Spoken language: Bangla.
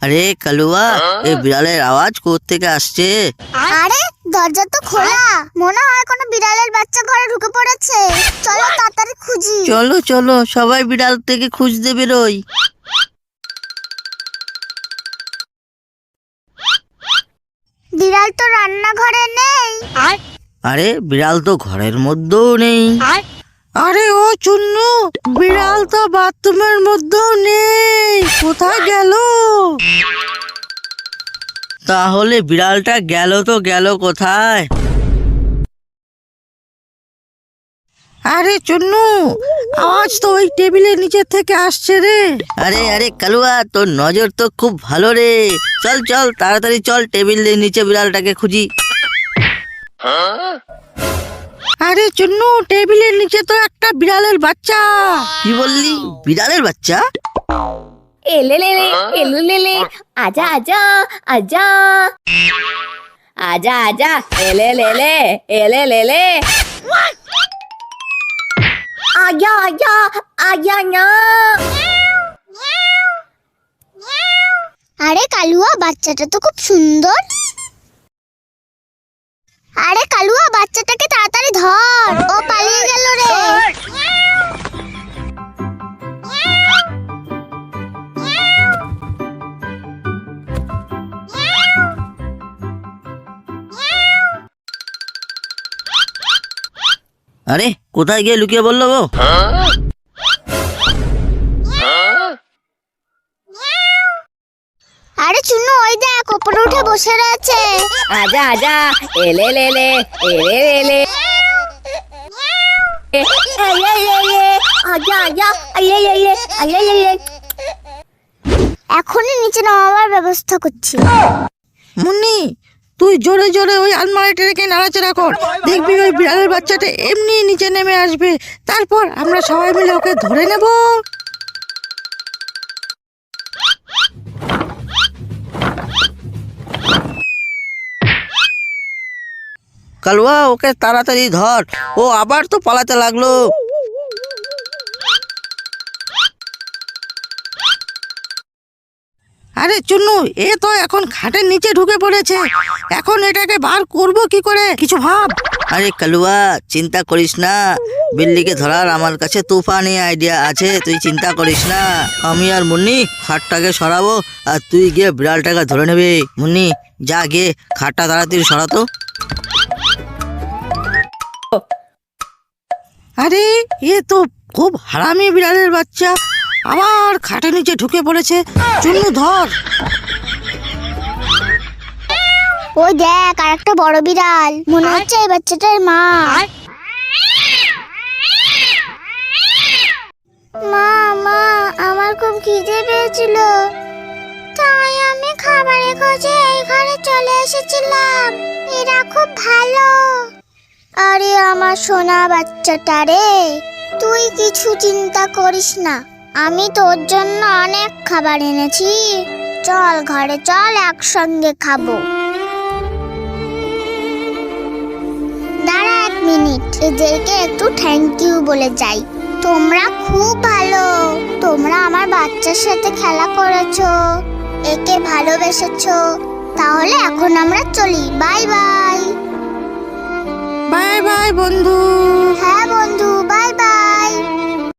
আরে কালুয়া, এই বিড়ালের আওয়াজ কোত্থেকে আসছে? আরে দরজা তো খোলা, মনে হয় কোনো বিড়ালের বাচ্চা ঘরে ঢুকে পড়েছে। চলো তাড়াতাড়ি খুঁজি। চলো চলো, সবাই বিড়াল থেকে খুঁজতে বেরোই। বিড়াল তো রান্নাঘরে নেই। আরে বিড়াল তো ঘরের মধ্যেও নেই। আরে ও চুন্নু, বিড়াল তো বাথরুমের মধ্যেও নেই, কোথায় গেল? তাহলে বিড়ালটা গেল তো গেল কোথায়? আরে চুন্নু, আওয়াজ তো ওই টেবিলের নিচে থেকে আসছে রে। আরে আরে কালুয়া, তোর নজর তো খুব ভালো রে। চল চল তাড়াতাড়ি চল, টেবিলের নিচে বিড়ালটাকে খুঁজি। আরে চুন্নু, টেবিলের নিচে তো একটা বিড়ালের বাচ্চা। কি বললি, বিড়ালের বাচ্চা? এলেলেলে এলুলেলে, আজা আজা আজা আজা আজা, এলেলেলে এলেলেলে, আজা আজা আজা না। আরে কালুয়া, বাচ্চাটা তো খুব সুন্দর। আরে কালুয়া, বাচ্চাটাকে তাড়াতাড়ি ধর, ও পালিয়ে গেল রে। আরে কোথায় গিয়ে লুকিয়ে বললো গো? আরে চুন্নু, ওই দেখ, উপরে উঠে বসে রয়েছে। আজা আজা, এলেলেলে এলেলেলে, এলেলেলে, আজা আজা, এলেলেলে এলেলেলে। এখনই নিচে নামাবার ব্যবস্থা করছি। মুন্নি, তুই জোরে জোরে ওই আলমারিটা রেখে নাড়াচাড়া কর, দেখবি ওই বিড়ালের বাচ্চাটা এমনি নিচে নেমে আসবে। তারপর আমরা সবাই মিলে ওকে ধরে নেব। কালুয়া, ওকে তাড়াতাড়ি ধর, ও আবার তো পালাতে লাগলো। আরে চুন্নু, এ তো এখন খাটের নিচে ঢুকে পড়েছে, এখন এটাকে বার করব কি করে, কিছু ভাব। আরে কালুয়া, চিন্তা করিস না, বিল্লিকে ধরার আমার কাছে তুফানি আইডিয়া আছে, তুই চিন্তা করিস না। আমি আর মুন্নি খাটটাকে সরাবো, আর তুই গিয়ে বিড়ালটাকে ধরে নেবে। মুন্নি, যা গিয়ে খাটটা তাড়াতাড়ি সরাতো। আরে এ তো খুব হারামি বিড়ালের বাচ্চা, আবার খাটের নিচে ঢুকে পড়েছে। চুন্নু ধর। ওই দেখ, আর একটা বড় বিড়াল, মনে হচ্ছে এই বাচ্চাটার মা। মা মা, আমার খুব খিদে পেয়েছিল, তাই আমি খাবারের খোঁজে এই ঘরে চলে এসেছিলাম। এরা খুব ভালো। আরে আমার সোনা বাচ্চাটা রে, তুই কিছু চিন্তা করিস না, আমি তোর জন্য অনেক খাবার এনেছি। চল ঘরে চল, একসঙ্গে খাবো। দাঁড়া এক মিনিট, এদেরকে একটু থ্যাংক ইউ বলে যাই। তোমরা খুব ভালো, তোমরা আমার বাচ্চার সাথে খেলা করেছো, একে ভালোবেসেছো। তাহলে এখন আমরা চলি, বাই বাই। বাই বাই বন্ধু।